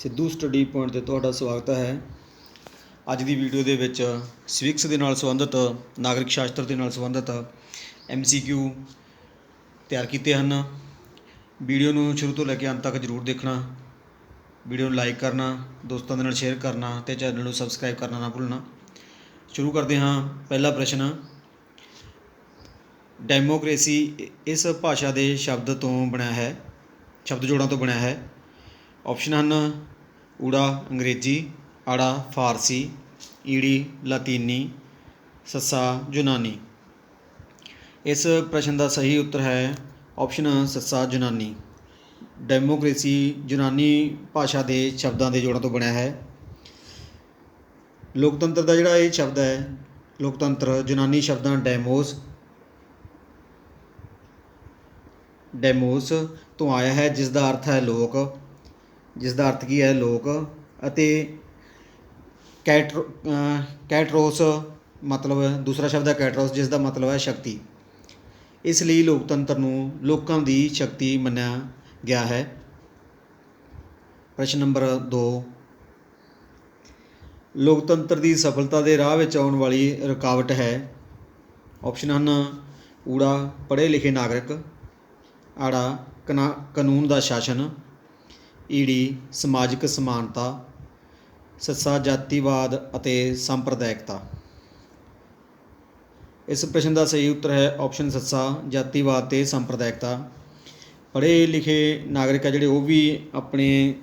Sidhu study point 'ਤੇ ਤੁਹਾਡਾ ਸਵਾਗਤ ਹੈ। ਅੱਜ ਦੀ ਵੀਡੀਓ ਦੇ ਵਿੱਚ ਸਿਵਿਕਸ ਦੇ ਨਾਲ ਸੰਬੰਧਿਤ, ਨਾਗਰਿਕ ਸ਼ਾਸਤਰ ਦੇ ਨਾਲ ਸੰਬੰਧਿਤ MCQ ਤਿਆਰ ਕੀਤੇ ਹਨ। ਵੀਡੀਓ ਨੂੰ ਸ਼ੁਰੂ ਤੋਂ ਲੈ ਕੇ ਅੰਤ ਤੱਕ ਜ਼ਰੂਰ ਦੇਖਣਾ। ਵੀਡੀਓ ਨੂੰ ਲਾਈਕ ਕਰਨਾ, ਦੋਸਤਾਂ ਦੇ ਨਾਲ ਸ਼ੇਅਰ ਕਰਨਾ ਅਤੇ ਚੈਨਲ ਨੂੰ ਸਬਸਕ੍ਰਾਈਬ ਕਰਨਾ ਨਾ ਭੁੱਲਣਾ। ਸ਼ੁਰੂ ਕਰਦੇ ਹਾਂ। ਪਹਿਲਾ ਪ੍ਰਸ਼ਨ, ਡੈਮੋਕ੍ਰੇਸੀ ਇਸ ਭਾਸ਼ਾ ਦੇ ਸ਼ਬਦ ਤੋਂ ਬਣਿਆ ਹੈ, ਸ਼ਬਦ ਜੋੜਾਂ ਤੋਂ ਬਣਿਆ ਹੈ। ਆਪਸ਼ਨ ਹਨ ਊੜਾ ਅੰਗਰੇਜ਼ੀ, ਆੜਾ ਫਾਰਸੀ, ਈੜੀ ਲਾਤੀਨੀ, ਸੱਸਾ ਯੂਨਾਨੀ। ਇਸ ਪ੍ਰਸ਼ਨ ਦਾ ਸਹੀ ਉੱਤਰ ਹੈ ਆਪਸ਼ਨ ਸੱਸਾ ਯੂਨਾਨੀ। ਡੈਮੋਕ੍ਰੇਸੀ ਯੂਨਾਨੀ ਭਾਸ਼ਾ ਦੇ ਸ਼ਬਦਾਂ ਦੇ ਜੋੜਾਂ ਤੋਂ ਬਣਿਆ ਹੈ। ਲੋਕਤੰਤਰ ਦਾ ਜਿਹੜਾ ਇਹ ਸ਼ਬਦ ਹੈ, ਲੋਕਤੰਤਰ ਯੂਨਾਨੀ ਸ਼ਬਦਾਂ ਡੈਮੋਸ ਤੋਂ ਆਇਆ ਹੈ, ਜਿਸ ਦਾ ਅਰਥ ਹੈ ਲੋਕ, ਜਿਸ ਦਾ ਅਰਥ ਕੀ ਹੈ ਲੋਕ, ਅਤੇ ਕੈਟਰੋਸ ਮਤਲਬ ਦੂਸਰਾ ਸ਼ਬਦ ਹੈ ਕੈਟਰੋਸ, ਜਿਸ ਦਾ ਮਤਲਬ ਹੈ ਸ਼ਕਤੀ। ਇਸ ਲਈ ਲੋਕਤੰਤਰ ਨੂੰ ਲੋਕਾਂ ਦੀ ਸ਼ਕਤੀ ਮੰਨਿਆ ਗਿਆ ਹੈ। ਪ੍ਰਸ਼ਨ ਨੰਬਰ 2, ਲੋਕਤੰਤਰ ਦੀ ਸਫਲਤਾ ਦੇ ਰਾਹ ਵਿੱਚ ਆਉਣ ਵਾਲੀ ਰੁਕਾਵਟ ਹੈ। ਆਪਸ਼ਨ ਹਨ ਊੜਾ ਪੜ੍ਹੇ ਲਿਖੇ ਨਾਗਰਿਕ, ਆੜਾ ਕਾਨੂੰਨ ਦਾ ਸ਼ਾਸਨ, ਈੜੀ ਸਮਾਜਿਕ ਸਮਾਨਤਾ, ਸੱਸਾ ਜਾਤੀਵਾਦ ਅਤੇ ਸੰਪਰਦਾਇਕਤਾ। ਇਸ ਪ੍ਰਸ਼ਨ ਦਾ ਸਹੀ ਉੱਤਰ ਹੈ ਆਪਸ਼ਨ ਸੱਸਾ ਜਾਤੀਵਾਦ ਅਤੇ ਸੰਪਰਦਾਇਕਤਾ। ਪੜ੍ਹੇ ਲਿਖੇ ਨਾਗਰਿਕ ਆ ਜਿਹੜੇ, ਉਹ ਵੀ ਆਪਣੇ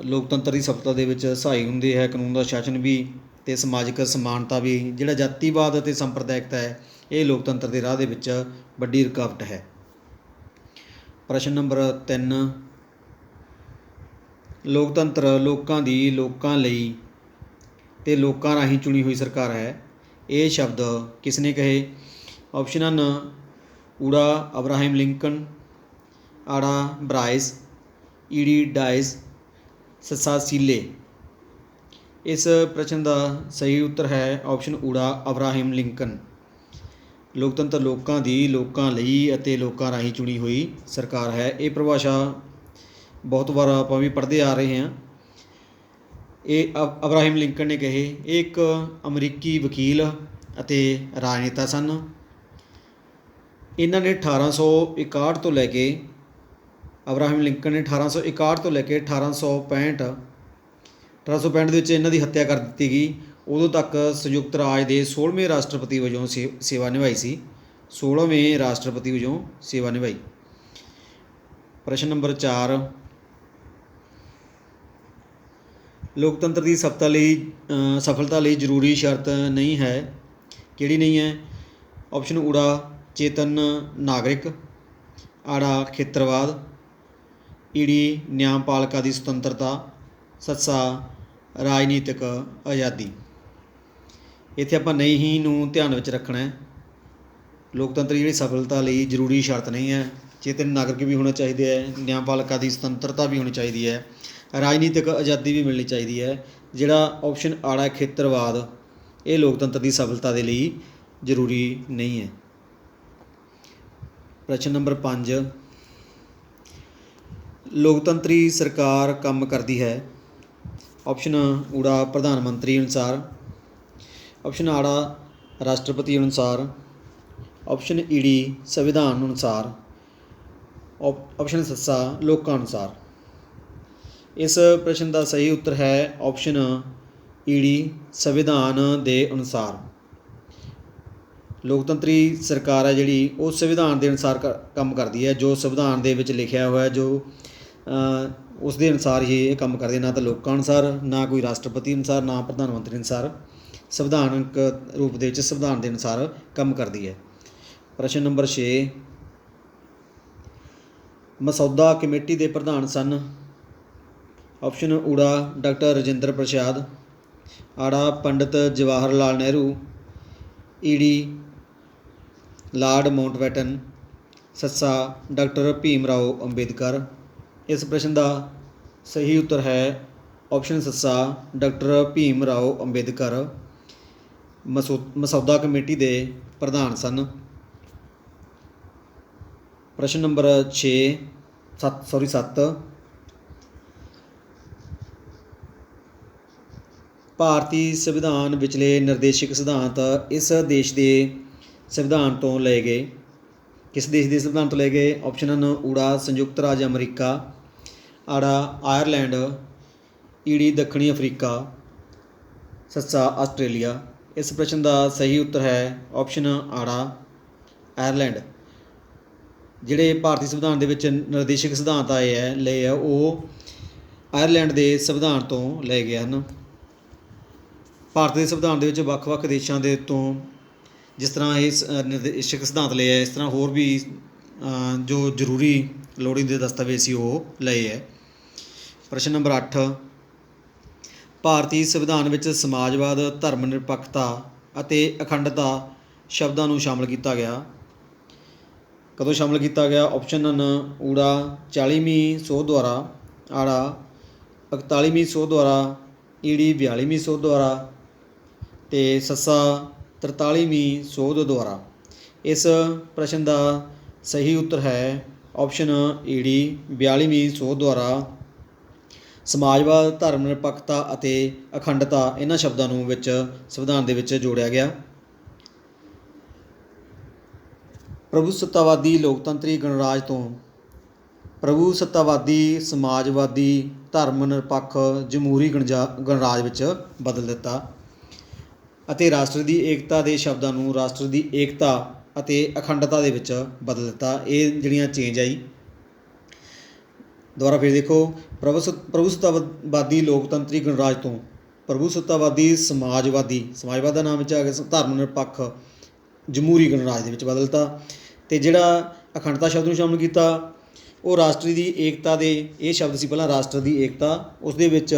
ਲੋਕਤੰਤਰ ਦੀ ਸਫਲਤਾ ਦੇ ਵਿੱਚ ਸਹਾਈ ਹੁੰਦੇ ਹੈ। ਕਾਨੂੰਨ ਦਾ ਸ਼ਾਸਨ ਵੀ ਅਤੇ ਸਮਾਜਿਕ ਸਮਾਨਤਾ ਵੀ। ਜਿਹੜਾ ਜਾਤੀਵਾਦ ਅਤੇ ਸੰਪਰਦਾਇਕਤਾ ਹੈ, ਇਹ ਲੋਕਤੰਤਰ ਦੇ ਰਾਹ ਦੇ ਵਿੱਚ ਵੱਡੀ ਰੁਕਾਵਟ ਹੈ। ਪ੍ਰਸ਼ਨ ਨੰਬਰ 3, ਲੋਕਤੰਤਰ ਲੋਕਾਂ ਦੀ, ਲੋਕਾਂ ਲਈ ਅਤੇ ਲੋਕਾਂ ਰਾਹੀਂ ਚੁਣੀ ਹੋਈ ਸਰਕਾਰ ਹੈ। ਇਹ ਸ਼ਬਦ ਕਿਸ ਨੇ ਕਹੇ? ਆਪਸ਼ਨ ਹਨ ਊੜਾ ਅਬਰਾਹਿਮ ਲਿੰਕਨ, ਆੜਾ ਬਰਾਇਸ, ਈੜੀ ਡਾਇਸ, ਸੱਸਾ ਸੀਲੇ। ਇਸ ਪ੍ਰਸ਼ਨ ਦਾ ਸਹੀ ਉੱਤਰ ਹੈ ਆਪਸ਼ਨ ਊੜਾ ਅਬਰਾਹਿਮ ਲਿੰਕਨ। ਲੋਕਤੰਤਰ ਲੋਕਾਂ ਦੀ, ਲੋਕਾਂ ਲਈ ਅਤੇ ਲੋਕਾਂ ਰਾਹੀਂ ਚੁਣੀ ਹੋਈ ਸਰਕਾਰ ਹੈ। ਇਹ ਪਰਿਭਾਸ਼ਾ ਬਹੁਤ ਵਾਰ ਆਪਾਂ ਵੀ ਪੜ੍ਹਦੇ ਆ ਰਹੇ ਹਾਂ। ਇਹ ਅਬਰਾਹਿਮ ਲਿੰਕਨ ਨੇ ਕਹੇ। ਇਹ ਇੱਕ ਅਮਰੀਕੀ ਵਕੀਲ ਅਤੇ ਰਾਜਨੇਤਾ ਸਨ। ਇਹਨਾਂ ਨੇ 1861 ਤੋਂ ਲੈ ਕੇ, ਅਬਰਾਹਿਮ ਲਿੰਕਨ ਨੇ 1861 ਤੋਂ ਲੈ ਕੇ 1865 ਦੇ ਵਿੱਚ ਇਹਨਾਂ ਦੀ ਹੱਤਿਆ ਕਰ ਦਿੱਤੀ ਗਈ। ਉਦੋਂ ਤੱਕ ਸੰਯੁਕਤ ਰਾਜ ਦੇ 16ਵੇਂ ਰਾਸ਼ਟਰਪਤੀ ਵਜੋਂ ਸੇਵਾ ਨਿਭਾਈ ਸੀ। 16ਵੇਂ ਰਾਸ਼ਟਰਪਤੀ ਵਜੋਂ ਸੇਵਾ ਨਿਭਾਈ। ਪ੍ਰਸ਼ਨ ਨੰਬਰ 4, ਲੋਕਤੰਤਰ ਦੀ ਸਫਲਤਾ ਲਈ ਜ਼ਰੂਰੀ ਸ਼ਰਤ ਨਹੀਂ ਹੈ। ਕਿਹੜੀ ਨਹੀਂ ਹੈ? ਆਪਸ਼ਨ ਊੜਾ ਚੇਤਨ ਨਾਗਰਿਕ, ਆੜਾ ਖੇਤਰਵਾਦ, ਈੜੀ ਨਿਆਂਪਾਲਿਕਾ ਦੀ ਸੁਤੰਤਰਤਾ, ਸੱਸਾ ਰਾਜਨੀਤਿਕ ਆਜ਼ਾਦੀ। ਇੱਥੇ ਆਪਾਂ ਨਹੀਂ ਨੂੰ ਧਿਆਨ ਵਿੱਚ ਰੱਖਣਾ ਹੈ। ਲੋਕਤੰਤਰ ਦੀ ਜਿਹੜੀ ਸਫਲਤਾ ਲਈ ਜ਼ਰੂਰੀ ਸ਼ਰਤ ਨਹੀਂ ਹੈ। ਚੇਤਨ ਨਾਗਰਿਕ ਵੀ ਹੋਣਾ ਚਾਹੀਦਾ ਹੈ, ਨਿਆਂਪਾਲਿਕਾ ਦੀ ਸੁਤੰਤਰਤਾ ਵੀ ਹੋਣੀ ਚਾਹੀਦੀ ਹੈ, ਰਾਜਨੀਤਿਕ ਆਜ਼ਾਦੀ ਵੀ ਮਿਲਣੀ ਚਾਹੀਦੀ ਹੈ। ਜਿਹੜਾ ਆਪਸ਼ਨ ਆੜਾ ਖੇਤਰਵਾਦ, ਇਹ ਲੋਕਤੰਤਰ ਦੀ ਸਫਲਤਾ ਦੇ ਲਈ ਜ਼ਰੂਰੀ ਨਹੀਂ ਹੈ। ਪ੍ਰਸ਼ਨ ਨੰਬਰ 5, ਲੋਕਤੰਤਰੀ ਸਰਕਾਰ ਕੰਮ ਕਰਦੀ ਹੈ। ਆਪਸ਼ਨ ਊੜਾ ਪ੍ਰਧਾਨ ਮੰਤਰੀ ਅਨੁਸਾਰ, ਆਪਸ਼ਨ ਆੜਾ ਰਾਸ਼ਟਰਪਤੀ ਅਨੁਸਾਰ, ਆਪਸ਼ਨ ਈੜੀ ਸੰਵਿਧਾਨ ਅਨੁਸਾਰ, ਆਪਸ਼ਨ ਸੱਸਾ ਲੋਕਾਂ ਅਨੁਸਾਰ। ਇਸ ਪ੍ਰਸ਼ਨ ਦਾ ਸਹੀ ਉੱਤਰ ਹੈ ਆਪਸ਼ਨ ਈੜੀ ਸੰਵਿਧਾਨ ਦੇ ਅਨੁਸਾਰ। ਲੋਕਤੰਤਰੀ ਸਰਕਾਰ ਹੈ ਜਿਹੜੀ, ਉਹ ਸੰਵਿਧਾਨ ਦੇ ਅਨੁਸਾਰ ਕੰਮ ਕਰਦੀ ਹੈ। ਜੋ ਸੰਵਿਧਾਨ ਦੇ ਵਿੱਚ ਲਿਖਿਆ ਹੋਇਆ, ਜੋ ਉਸ ਦੇ ਅਨੁਸਾਰ ਹੀ ਇਹ ਕੰਮ ਕਰਦੀ ਹੈ। ਨਾ ਤਾਂ ਲੋਕਾਂ ਅਨੁਸਾਰ, ਨਾ ਕੋਈ ਰਾਸ਼ਟਰਪਤੀ ਅਨੁਸਾਰ, ਨਾ ਪ੍ਰਧਾਨ ਮੰਤਰੀ ਅਨੁਸਾਰ। ਸੰਵਿਧਾਨਕ ਰੂਪ ਦੇ ਵਿੱਚ ਸੰਵਿਧਾਨ ਦੇ ਅਨੁਸਾਰ ਕੰਮ ਕਰਦੀ ਹੈ। ਪ੍ਰਸ਼ਨ ਨੰਬਰ 6, ਮਸੌਦਾ ਕਮੇਟੀ ਦੇ ਪ੍ਰਧਾਨ ਸਨ। ਆਪਸ਼ਨ ਊੜਾ ਡਾਕਟਰ ਰਾਜਿੰਦਰ ਪ੍ਰਸਾਦ, ਆੜਾ ਪੰਡਿਤ ਜਵਾਹਰ ਲਾਲ ਨਹਿਰੂ, ਈੜੀ ਲਾਰਡ ਮਾਊਂਟਬੈਟਨ, ਸੱਸਾ ਡਾਕਟਰ ਭੀਮ ਰਾਓ ਅੰਬੇਦਕਰ। ਇਸ ਪ੍ਰਸ਼ਨ ਦਾ ਸਹੀ ਉੱਤਰ ਹੈ ਆਪਸ਼ਨ ਸੱਸਾ ਡਾਕਟਰ ਭੀਮ ਰਾਓ ਅੰਬੇਦਕਰ ਮਸੌਦਾ ਕਮੇਟੀ ਦੇ ਪ੍ਰਧਾਨ ਸਨ। ਪ੍ਰਸ਼ਨ ਨੰਬਰ 7, ਭਾਰਤੀ ਸੰਵਿਧਾਨ ਵਿਚਲੇ ਨਿਰਦੇਸ਼ਕ ਸਿਧਾਂਤ ਇਸ ਦੇਸ਼ ਦੇ ਸੰਵਿਧਾਨ ਤੋਂ ਲਏ ਗਏ। ਕਿਸ ਦੇਸ਼ ਦੇ ਸੰਵਿਧਾਨ ਤੋਂ ਲਏ ਗਏ? ਆਪਸ਼ਨ ਹਨ ਊੜਾ ਸੰਯੁਕਤ ਰਾਜ ਅਮਰੀਕਾ, ਆੜਾ ਆਇਰਲੈਂਡ, ਈੜੀ ਦੱਖਣੀ ਅਫਰੀਕਾ, ਸੱਸਾ ਆਸਟ੍ਰੇਲੀਆ। ਇਸ ਪ੍ਰਸ਼ਨ ਦਾ ਸਹੀ ਉੱਤਰ ਹੈ ਆਪਸ਼ਨ ਆੜਾ ਆਇਰਲੈਂਡ। ਜਿਹੜੇ ਭਾਰਤੀ ਸੰਵਿਧਾਨ ਦੇ ਵਿੱਚ ਨਿਰਦੇਸ਼ਕ ਸਿਧਾਂਤ ਲਏ ਆ ਉਹ ਆਇਰਲੈਂਡ ਦੇ ਸੰਵਿਧਾਨ ਤੋਂ ਲਏ ਗਏ ਹਨ। ਭਾਰਤ ਦੇ ਸੰਵਿਧਾਨ ਦੇ ਵਿੱਚ ਵੱਖ ਵੱਖ ਦੇਸ਼ਾਂ ਦੇ ਤੋਂ ਜਿਸ ਤਰ੍ਹਾਂ ਇਹ ਨਿਰਦੇਸ਼ਕ ਸਿਧਾਂਤ ਲਏ ਹੈ, ਇਸ ਤਰ੍ਹਾਂ ਹੋਰ ਵੀ ਜੋ ਜ਼ਰੂਰੀ ਲੋੜੀਂਦੇ ਦਸਤਾਵੇਜ਼ ਸੀ ਉਹ ਲਏ ਹੈ। ਪ੍ਰਸ਼ਨ ਨੰਬਰ 8, ਭਾਰਤੀ ਸੰਵਿਧਾਨ ਵਿੱਚ ਸਮਾਜਵਾਦ, ਧਰਮ ਨਿਰਪੱਖਤਾ ਅਤੇ ਅਖੰਡਤਾ ਸ਼ਬਦਾਂ ਨੂੰ ਸ਼ਾਮਲ ਕੀਤਾ ਗਿਆ। ਕਦੋਂ ਸ਼ਾਮਲ ਕੀਤਾ ਗਿਆ? ਆਪਸ਼ਨ ਹਨ ਊੜਾ 40ਵੀਂ ਸੋਧ ਦੁਆਰਾ, ਆੜਾ 41ਵੀਂ ਸੋਧ ਦੁਆਰਾ, ਈੜੀ 42ਵੀਂ ਸੋਧ ਦੁਆਰਾ ਅਤੇ ਸੱਸਾ 43ਵੀਂ ਸੋਧ ਦੁਆਰਾ। ਇਸ ਪ੍ਰਸ਼ਨ ਦਾ ਸਹੀ ਉੱਤਰ ਹੈ ਆਪਸ਼ਨ ਈੜੀ 42ਵੀਂ ਸੋਧ ਦੁਆਰਾ। ਸਮਾਜਵਾਦ, ਧਰਮ ਨਿਰਪੱਖਤਾ ਅਤੇ ਅਖੰਡਤਾ ਇਹਨਾਂ ਸ਼ਬਦਾਂ ਨੂੰ ਵਿੱਚ ਸੰਵਿਧਾਨ ਦੇ ਵਿੱਚ ਜੋੜਿਆ ਗਿਆ। ਪ੍ਰਭੂਸੱਤਾਵਾਦੀ ਲੋਕਤੰਤਰੀ ਗਣਰਾਜ ਤੋਂ ਪ੍ਰਭੂਸੱਤਾਵਾਦੀ ਸਮਾਜਵਾਦੀ ਧਰਮ ਨਿਰਪੱਖ ਜਮਹੂਰੀ ਗਣਰਾਜ ਵਿੱਚ ਬਦਲ ਦਿੱਤਾ ਅਤੇ ਰਾਸ਼ਟਰ ਦੀ ਏਕਤਾ ਦੇ ਸ਼ਬਦਾਂ ਨੂੰ ਰਾਸ਼ਟਰ ਦੀ ਏਕਤਾ ਅਤੇ ਅਖੰਡਤਾ ਦੇ ਵਿੱਚ ਬਦਲ ਦਿੱਤਾ। ਇਹ ਜਿਹੜੀਆਂ ਚੇਂਜ ਆਈ। ਦੁਬਾਰਾ ਫਿਰ ਦੇਖੋ, ਪ੍ਰਭੂਸੱਤਾਵਾਦੀ ਲੋਕਤੰਤਰੀ ਗਣਰਾਜ ਤੋਂ ਪ੍ਰਭੂਸੱਤਾਵਾਦੀ ਸਮਾਜਵਾਦ ਦਾ ਨਾਮ ਵਿੱਚ ਆ ਗਿਆ, ਧਰਮ ਨਿਰਪੱਖ ਜਮਹੂਰੀ ਗਣਰਾਜ ਦੇ ਵਿੱਚ ਬਦਲਤਾ। ਅਤੇ ਜਿਹੜਾ ਅਖੰਡਤਾ ਸ਼ਬਦ ਨੂੰ ਸ਼ਾਮਲ ਕੀਤਾ ਉਹ ਰਾਸ਼ਟਰ ਦੀ ਏਕਤਾ ਦੇ, ਇਹ ਸ਼ਬਦ ਸੀ ਪਹਿਲਾਂ ਰਾਸ਼ਟਰ ਦੀ ਏਕਤਾ, ਉਸ ਦੇ ਵਿੱਚ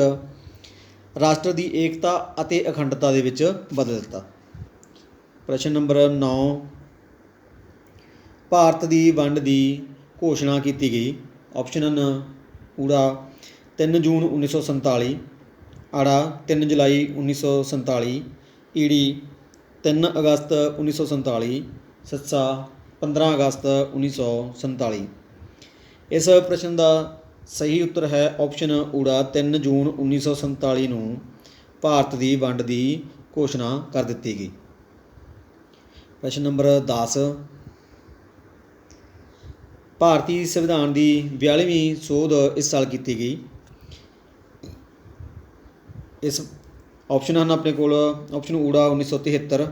ਰਾਸ਼ਟਰ ਦੀ ਏਕਤਾ ਅਤੇ ਅਖੰਡਤਾ ਦੇ ਵਿੱਚ ਬਦਲ ਦਿੱਤਾ। ਪ੍ਰਸ਼ਨ ਨੰਬਰ 9, ਭਾਰਤ ਦੀ ਵੰਡ ਦੀ ਘੋਸ਼ਣਾ ਕੀਤੀ ਗਈ। ਆਪਸ਼ਨ ਹਨ ਊੜਾ 3 ਜੂਨ 1947, ਆੜਾ 3 ਜੁਲਾਈ 1947, ਈੜੀ 3 ਅਗਸਤ 1947, ਸੱਸਾ 15 ਅਗਸਤ 1947। ਇਸ ਪ੍ਰਸ਼ਨ ਦਾ ਸਹੀ ਉੱਤਰ ਹੈ ਆਪਸ਼ਨ ਊੜਾ 3 ਜੂਨ 1947 ਨੂੰ ਭਾਰਤ ਦੀ ਵੰਡ ਦੀ ਘੋਸ਼ਣਾ ਕਰ ਦਿੱਤੀ ਗਈ। ਪ੍ਰਸ਼ਨ ਨੰਬਰ 10, ਭਾਰਤੀ ਸੰਵਿਧਾਨ ਦੀ 42ਵੀਂ ਸੋਧ ਇਸ ਸਾਲ ਕੀਤੀ ਗਈ। ਇਸ ਆਪਸ਼ਨ ਹਨ ਆਪਣੇ ਕੋਲ, ਆਪਸ਼ਨ ਊੜਾ 1973,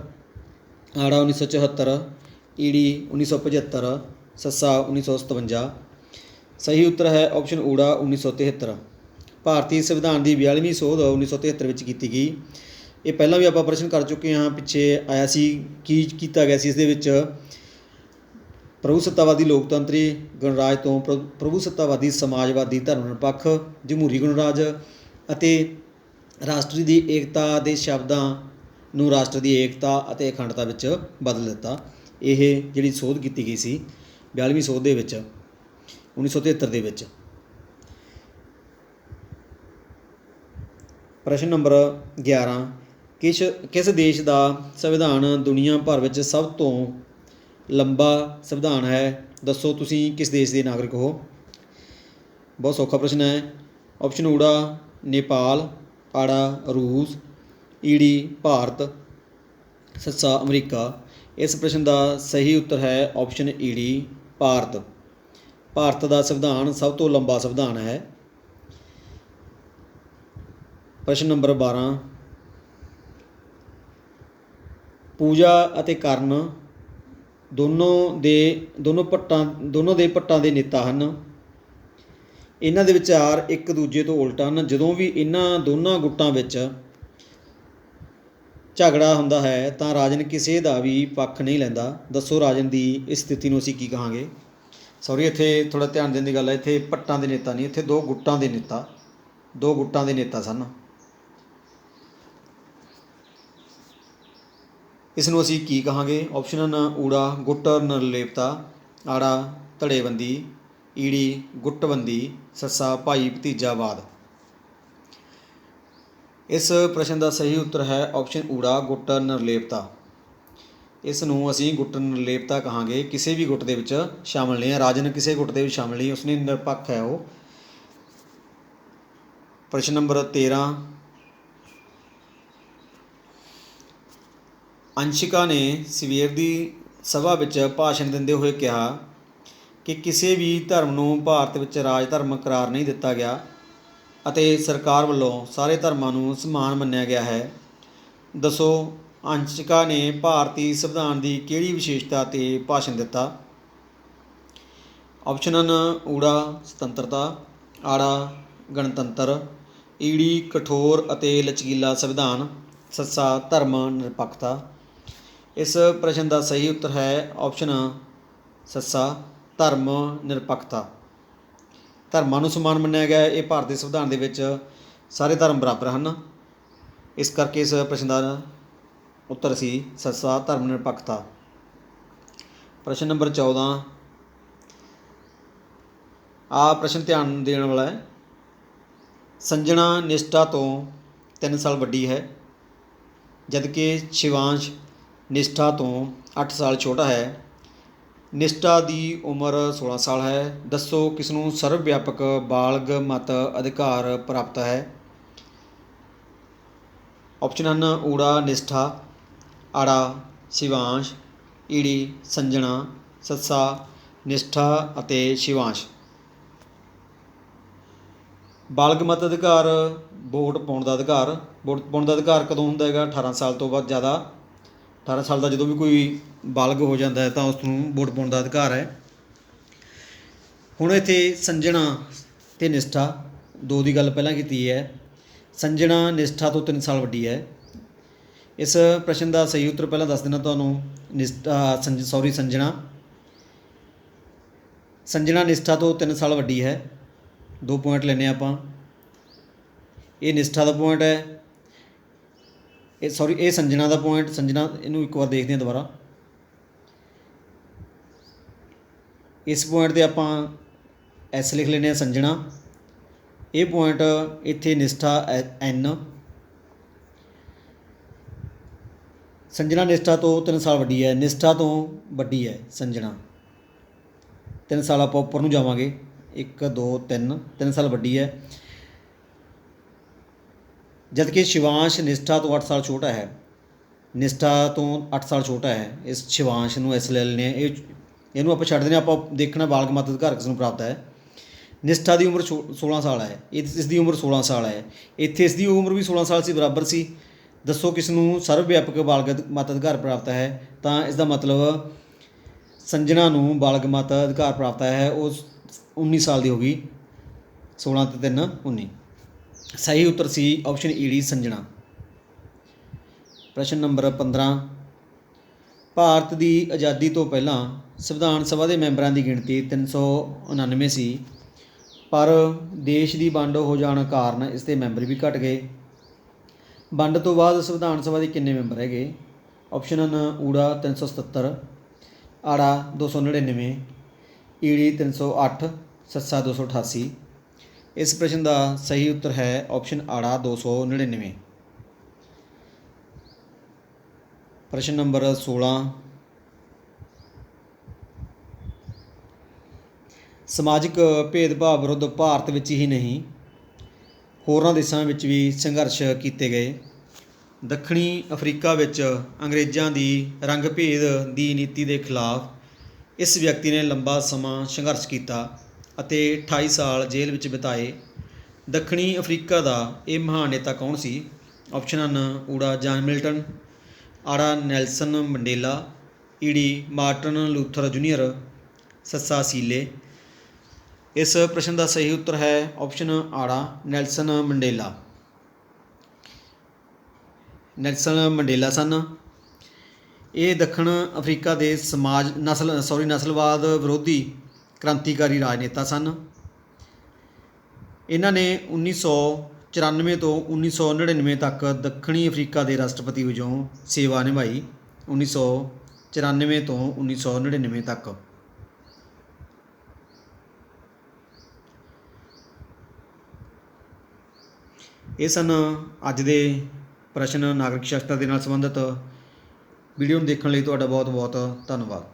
ਆੜਾ 1974, ਈੜੀ 1975, ਸੱਸਾ 1957। ਸਹੀ ਉੱਤਰ ਹੈ ਆਪਸ਼ਨ ਊੜਾ 1973। ਭਾਰਤੀ ਸੰਵਿਧਾਨ ਦੀ 42ਵੀਂ ਸੋਧ 1973 ਵਿੱਚ ਕੀਤੀ ਗਈ। ਇਹ ਪਹਿਲਾਂ ਵੀ ਆਪਾਂ ਪ੍ਰਸ਼ਨ ਕਰ ਚੁੱਕੇ ਹਾਂ, ਪਿੱਛੇ ਆਇਆ ਸੀ ਕੀ ਕੀਤਾ ਗਿਆ ਸੀ। ਇਸ ਦੇ ਵਿੱਚ ਪ੍ਰਭੂਸੱਤਾਵਾਦੀ ਲੋਕਤੰਤਰੀ ਗਣਰਾਜ ਤੋਂ ਪ੍ਰਭੂਸੱਤਾਵਾਦੀ ਸਮਾਜਵਾਦੀ ਧਰਮ ਨਿਰਪੱਖ ਜਮਹੂਰੀ ਗਣਰਾਜ ਅਤੇ ਰਾਸ਼ਟਰ ਦੀ ਏਕਤਾ ਦੇ ਸ਼ਬਦਾਂ ਨੂੰ ਰਾਸ਼ਟਰ ਦੀ ਏਕਤਾ ਅਤੇ ਅਖੰਡਤਾ ਵਿੱਚ ਬਦਲ ਦਿੱਤਾ। ਇਹ ਜਿਹੜੀ ਸੋਧ ਕੀਤੀ ਗਈ ਸੀ 42ਵੀਂ ਸੋਧ ਦੇ ਵਿੱਚ 1973 ਦੇ ਵਿੱਚ। ਪ੍ਰਸ਼ਨ ਨੰਬਰ 11, ਕਿਸ ਦੇਸ਼ ਦਾ ਸੰਵਿਧਾਨ ਦੁਨੀਆ ਭਰ ਵਿੱਚ ਸਭ ਤੋਂ ਲੰਬਾ ਸੰਵਿਧਾਨ ਹੈ? ਦੱਸੋ ਤੁਸੀਂ ਕਿਸ ਦੇਸ਼ ਦੇ ਨਾਗਰਿਕ ਹੋ? ਬਹੁਤ ਸੌਖਾ ਪ੍ਰਸ਼ਨ ਹੈ। ਆਪਸ਼ਨ ਊੜਾ ਨੇਪਾਲ, ਆੜਾ ਰੂਸ, ਈੜੀ ਭਾਰਤ, ਸੱਸਾ ਅਮਰੀਕਾ। ਇਸ ਪ੍ਰਸ਼ਨ ਦਾ ਸਹੀ ਉੱਤਰ ਹੈ ਆਪਸ਼ਨ ਈੜੀ ਭਾਰਤ। ਭਾਰਤ ਦਾ ਸੰਵਿਧਾਨ ਸਭ ਤੋਂ ਲੰਬਾ ਸੰਵਿਧਾਨ ਹੈ। ਪ੍ਰਸ਼ਨ ਨੰਬਰ 12, ਪੂਜਾ ਅਤੇ ਕਰਨ ਦੋਨੋਂ ਦੇ ਭੱਟਾਂ ਦੇ ਨੇਤਾ ਹਨ। ਇਹਨਾਂ ਦੇ ਵਿਚਾਰ ਇੱਕ ਦੂਜੇ ਤੋਂ ਉਲਟ ਹਨ। ਜਦੋਂ ਵੀ ਇਹਨਾਂ ਦੋਨਾਂ ਗੁੱਟਾਂ ਵਿੱਚ ਝਗੜਾ ਹੁੰਦਾ ਹੈ ਤਾਂ ਰਾਜਨ ਕਿਸੇ ਦਾ ਵੀ ਪੱਖ ਨਹੀਂ ਲੈਂਦਾ। ਦੱਸੋ ਰਾਜਨ ਦੀ ਇਸ ਸਥਿਤੀ ਨੂੰ ਅਸੀਂ ਕੀ ਕਹਾਂਗੇ? ਸੌਰੀ, ਇੱਥੇ ਥੋੜ੍ਹਾ ਧਿਆਨ ਦੇਣ ਦੀ ਗੱਲ ਹੈ। ਇੱਥੇ ਭੱਟਾਂ ਦੇ ਨੇਤਾ ਨਹੀਂ, ਇੱਥੇ ਦੋ ਗੁੱਟਾਂ ਦੇ ਨੇਤਾ ਸਨ। ਇਸ ਨੂੰ ਅਸੀਂ ਕੀ ਕਹਾਂਗੇ? ਆਪਸ਼ਨ ਹਨ ਊੜਾ ਗੁੱਟ ਨਿਰਲੇਪਤਾ, ਆੜਾ ਧੜੇਬੰਦੀ, ਈੜੀ ਗੁੱਟਬੰਦੀ, ਸੱਸਾ ਭਾਈ ਭਤੀਜਾਵਾਦ। ਇਸ ਪ੍ਰਸ਼ਨ ਦਾ ਸਹੀ ਉੱਤਰ ਹੈ ਆਪਸ਼ਨ ਊੜਾ ਗੁੱਟ ਨਿਰਲੇਪਤਾ। ਇਸ ਨੂੰ ਅਸੀਂ ਗੁੱਟ ਨਿਰਲੇਪਤਾ ਕਹਾਂਗੇ। ਕਿਸੇ ਵੀ ਗੁੱਟ ਦੇ ਵਿੱਚ ਸ਼ਾਮਲ ਨਹੀਂ ਹੈ। ਰਾਜਨ ਕਿਸੇ ਗੁੱਟ ਦੇ ਵਿੱਚ ਸ਼ਾਮਲ ਨਹੀਂ, ਉਸਨੇ ਨਿਰਪੱਖ ਹੈ ਉਹ। ਪ੍ਰਸ਼ਨ ਨੰਬਰ 13, ਅੰਸ਼ਿਕਾ ਨੇ ਸਵੇਰ ਦੀ ਸਭਾ ਵਿੱਚ ਭਾਸ਼ਣ ਦਿੰਦੇ ਹੋਏ ਕਿਹਾ ਕਿ ਕਿਸੇ ਵੀ ਧਰਮ ਨੂੰ ਭਾਰਤ ਵਿੱਚ ਰਾਜ ਧਰਮ ਕਰਾਰ ਨਹੀਂ ਦਿੱਤਾ ਗਿਆ ਅਤੇ ਸਰਕਾਰ ਵੱਲੋਂ ਸਾਰੇ ਧਰਮਾਂ ਨੂੰ ਸਮਾਨ ਮੰਨਿਆ ਗਿਆ ਹੈ। ਦੱਸੋ ਅੰਸ਼ਿਕਾ ਨੇ ਭਾਰਤੀ ਸੰਵਿਧਾਨ ਦੀ ਕਿਹੜੀ ਵਿਸ਼ੇਸ਼ਤਾ 'ਤੇ ਭਾਸ਼ਣ ਦਿੱਤਾ? ਆਪਸ਼ਨ ਹਨ ਊੜਾ ਸੁਤੰਤਰਤਾ, ਆੜਾ ਗਣਤੰਤਰ, ਈੜੀ ਕਠੋਰ ਅਤੇ ਲਚਕੀਲਾ ਸੰਵਿਧਾਨ, ਸੱਸਾ ਧਰਮ ਨਿਰਪੱਖਤਾ। ਇਸ ਪ੍ਰਸ਼ਨ ਦਾ ਸਹੀ ਉੱਤਰ ਹੈ ਆਪਸ਼ਨ ਸੱਸਾ ਧਰਮ ਨਿਰਪੱਖਤਾ। ਧਰਮਾਂ ਨੂੰ ਸਮਾਨ ਮੰਨਿਆ ਗਿਆ। ਇਹ ਭਾਰਤੀ ਸੰਵਿਧਾਨ ਦੇ ਵਿੱਚ ਸਾਰੇ ਧਰਮ ਬਰਾਬਰ ਹਨ, ਇਸ ਕਰਕੇ ਇਸ ਪ੍ਰਸ਼ਨ ਦਾ ਉੱਤਰ ਸੀ ਸੱਸਾ ਧਰਮ ਨਿਰਪੱਖਤਾ। ਪ੍ਰਸ਼ਨ ਨੰਬਰ 14 ਆ ਪ੍ਰਸ਼ਨ ਧਿਆਨ ਦੇਣ ਵਾਲਾ ਹੈ। ਸੰਜਣਾ ਨਿਸ਼ਠਾ ਤੋਂ 3 ਸਾਲ ਵੱਡੀ ਹੈ, ਜਦਕਿ ਸ਼ਿਵਾਂਸ਼ ਨਿਸ਼ਠਾ ਤੋਂ 8 ਸਾਲ ਛੋਟਾ ਹੈ। ਨਿਸ਼ਠਾ ਦੀ ਉਮਰ 16 ਸਾਲ ਹੈ। ਦੱਸੋ ਕਿਸ ਨੂੰ ਸਰਵ ਵਿਆਪਕ ਬਾਲਗ ਮਤ ਅਧਿਕਾਰ ਪ੍ਰਾਪਤ ਹੈ? ਆਪਸ਼ਨ ਹਨ ਊੜਾ ਨਿਸ਼ਠਾ, ਆੜਾ ਸ਼ਿਵਾਂਸ਼, ਈੜੀ ਸੰਜਣਾ, ਸੱਸਾ ਨਿਸ਼ਠਾ ਅਤੇ ਸ਼ਿਵਾਂਸ਼। ਬਾਲਗ ਮਤ ਅਧਿਕਾਰ ਵੋਟ ਪਾਉਣ ਦਾ ਅਧਿਕਾਰ। ਵੋਟ ਪਾਉਣ ਦਾ ਅਧਿਕਾਰ ਕਦੋਂ ਹੁੰਦਾ ਹੈਗਾ? 18 ਸਾਲ ਤੋਂ ਬਾਅਦ ਜ਼ਿਆਦਾ। 18 ਸਾਲ ਦਾ ਜਦੋਂ ਵੀ ਕੋਈ ਬਾਲਗ ਹੋ ਜਾਂਦਾ ਹੈ ਤਾਂ ਉਸ ਨੂੰ ਵੋਟ ਪਾਉਣ ਦਾ ਅਧਿਕਾਰ ਹੈ। ਹੁਣ ਇੱਥੇ ਸੰਜਣਾ ਅਤੇ ਨਿਸ਼ਠਾ ਦੋ ਦੀ ਗੱਲ ਪਹਿਲਾਂ ਕੀਤੀ ਹੈ। ਸੰਜਣਾ ਨਿਸ਼ਠਾ ਤੋਂ 3 ਸਾਲ ਵੱਡੀ ਹੈ। ਇਸ ਪ੍ਰਸ਼ਨ ਦਾ ਸਹੀ ਉੱਤਰ ਪਹਿਲਾਂ ਦੱਸ ਦੇਣਾ ਤੁਹਾਨੂੰ। ਸੰਜਣਾ ਨਿਸ਼ਠਾ ਤੋਂ 3 ਸਾਲ ਵੱਡੀ ਹੈ। 2 ਪੁਆਇੰਟ ਲੈਂਦੇ ਹਾਂ ਆਪਾਂ। ਇਹ ਨਿਸ਼ਠਾ ਦਾ ਪੁਆਇੰਟ ਹੈ, ਇਹ ਸੰਜਣਾ ਦਾ ਪੁਆਇੰਟ। ਸੰਜਣਾ ਇਹਨੂੰ ਇੱਕ ਵਾਰ ਦੇਖਦੇ ਹਾਂ ਦੁਬਾਰਾ। ਇਸ ਪੁਆਇੰਟ 'ਤੇ ਆਪਾਂ ਐਸ ਲਿਖ ਲੈਂਦੇ ਹਾਂ ਸੰਜਣਾ। ਇਹ ਪੁਆਇੰਟ ਇੱਥੇ ਨਿਸ਼ਠਾ ਐਨ। ਸੰਜਣਾ ਨਿਸ਼ਠਾ ਤੋਂ 3 ਸਾਲ ਵੱਡੀ ਹੈ। ਨਿਸ਼ਠਾ ਤੋਂ ਵੱਡੀ ਹੈ ਸੰਜਣਾ। 3 ਸਾਲ ਆਪਾਂ ਉੱਪਰ ਨੂੰ ਜਾਵਾਂਗੇ। 1 2 3 ਸਾਲ ਵੱਡੀ ਹੈ, ਜਦਕਿ ਸ਼ਿਵਾਂਸ਼ ਨਿਸ਼ਠਾ ਤੋਂ 8 ਸਾਲ ਛੋਟਾ ਹੈ। ਨਿਸ਼ਠਾ ਤੋਂ 8 ਸਾਲ ਛੋਟਾ ਹੈ। ਇਸ ਸ਼ਿਵਾਂਸ਼ ਨੂੰ ਇਸ ਲੈ ਲੈਂਦੇ ਹਾਂ। ਇਹਨੂੰ ਆਪਾਂ ਛੱਡ ਦਿੰਦੇ ਹਾਂ। ਆਪਾਂ ਦੇਖਣਾ ਬਾਲਗ ਮਤ ਅਧਿਕਾਰ ਕਿਸ ਨੂੰ ਪ੍ਰਾਪਤ ਹੈ। ਨਿਸ਼ਠਾ ਦੀ ਉਮਰ 16 ਸਾਲ ਹੈ। ਇਸ ਦੀ ਉਮਰ 16 ਸਾਲ ਹੈ। ਇੱਥੇ ਇਸ ਦੀ ਉਮਰ ਵੀ 16 ਸਾਲ ਸੀ, ਬਰਾਬਰ ਸੀ। ਦੱਸੋ ਕਿਸ ਨੂੰ ਸਰਵ ਵਿਆਪਕ ਬਾਲਗ ਮਤ ਅਧਿਕਾਰ ਪ੍ਰਾਪਤ ਹੈ? ਤਾਂ ਇਸ ਦਾ ਮਤਲਬ ਸੰਜਣਾ ਨੂੰ ਬਾਲਗ ਮਤ ਅਧਿਕਾਰ ਪ੍ਰਾਪਤ ਹੈ। ਉਹ 19 ਸਾਲ ਦੀ ਹੋ ਗਈ। 16 ਅਤੇ 3 19। ਸਹੀ ਉੱਤਰ ਸੀ ਆਪਸ਼ਨ ਈੜੀ ਸੰਜਣਾ। ਪ੍ਰਸ਼ਨ ਨੰਬਰ 15 ਭਾਰਤ ਦੀ ਆਜ਼ਾਦੀ ਤੋਂ ਪਹਿਲਾਂ ਸੰਵਿਧਾਨ ਸਭਾ ਦੇ ਮੈਂਬਰਾਂ ਦੀ ਗਿਣਤੀ 399 ਸੀ, ਪਰ ਦੇਸ਼ ਦੀ ਵੰਡ ਹੋ ਜਾਣ ਕਾਰਨ ਇਸ ਦੇ ਮੈਂਬਰ ਵੀ ਘੱਟ ਗਏ। ਵੰਡ ਤੋਂ ਬਾਅਦ ਸੰਵਿਧਾਨ ਸਭਾ ਦੇ ਕਿੰਨੇ ਮੈਂਬਰ ਹੈਗੇ? ਆਪਸ਼ਨ ਹਨ ਊੜਾ 377, ਆੜਾ 299, ਈੜੀ 308, ਸੱਸਾ 288। ਇਸ ਪ੍ਰਸ਼ਨ ਦਾ ਸਹੀ ਉੱਤਰ ਹੈ ਆਪਸ਼ਨ ਆੜਾ 299। ਪ੍ਰਸ਼ਨ ਨੰਬਰ 16 ਸਮਾਜਿਕ ਭੇਦਭਾਵ ਵਿਰੁੱਧ ਭਾਰਤ ਵਿੱਚ ਹੀ ਨਹੀਂ ਹੋਰਨਾਂ ਦੇਸ਼ਾਂ ਵਿੱਚ ਵੀ ਸੰਘਰਸ਼ ਕੀਤੇ ਗਏ। ਦੱਖਣੀ ਅਫਰੀਕਾ ਵਿੱਚ ਅੰਗਰੇਜ਼ਾਂ ਦੀ ਰੰਗ ਭੇਦ ਦੀ ਨੀਤੀ ਦੇ ਖਿਲਾਫ ਇਸ ਵਿਅਕਤੀ ਨੇ ਲੰਬਾ ਸਮਾਂ ਸੰਘਰਸ਼ ਕੀਤਾ ਅਤੇ 28 ਸਾਲ ਜੇਲ੍ਹ ਵਿੱਚ ਬਿਤਾਏ। ਦੱਖਣੀ ਅਫਰੀਕਾ ਦਾ ਇਹ ਮਹਾਨ ਨੇਤਾ ਕੌਣ ਸੀ? ਆਪਸ਼ਨ ਹਨ ਊੜਾ ਜਾਨ ਮਿਲਟਨ, ਆੜਾ ਨੈਲਸਨ ਮੰਡੇਲਾ, ਈੜੀ ਮਾਰਟਨ ਲੂਥਰ ਜੂਨੀਅਰ, ਸੱਸਾ ਸੀਲੇ। ਇਸ ਪ੍ਰਸ਼ਨ ਦਾ ਸਹੀ ਉੱਤਰ ਹੈ ਆਪਸ਼ਨ ਆੜਾ ਨੈਲਸਨ ਮੰਡੇਲਾ। ਨੈਲਸਨ ਮੰਡੇਲਾ ਸਨ। ਇਹ ਦੱਖਣ ਅਫਰੀਕਾ ਦੇ ਨਸਲਵਾਦ ਵਿਰੋਧੀ ਕ੍ਰਾਂਤੀਕਾਰੀ ਰਾਜਨੇਤਾ ਸਨ। ਇਹਨਾਂ ਨੇ 1994 ਤੋਂ 1999 ਤੱਕ ਦੱਖਣੀ ਅਫਰੀਕਾ ਦੇ ਰਾਸ਼ਟਰਪਤੀ ਵਜੋਂ ਸੇਵਾ ਨਿਭਾਈ। 1994 ਤੋਂ 1999 ਤੱਕ। ਇਹ ਸਨ ਅੱਜ ਦੇ ਪ੍ਰਸ਼ਨ ਨਾਗਰਿਕ ਸ਼ਾਸਤਰ ਦੇ ਨਾਲ ਸੰਬੰਧਿਤ। ਵੀਡੀਓ ਨੂੰ ਦੇਖਣ ਲਈ ਤੁਹਾਡਾ ਬਹੁਤ ਬਹੁਤ ਧੰਨਵਾਦ।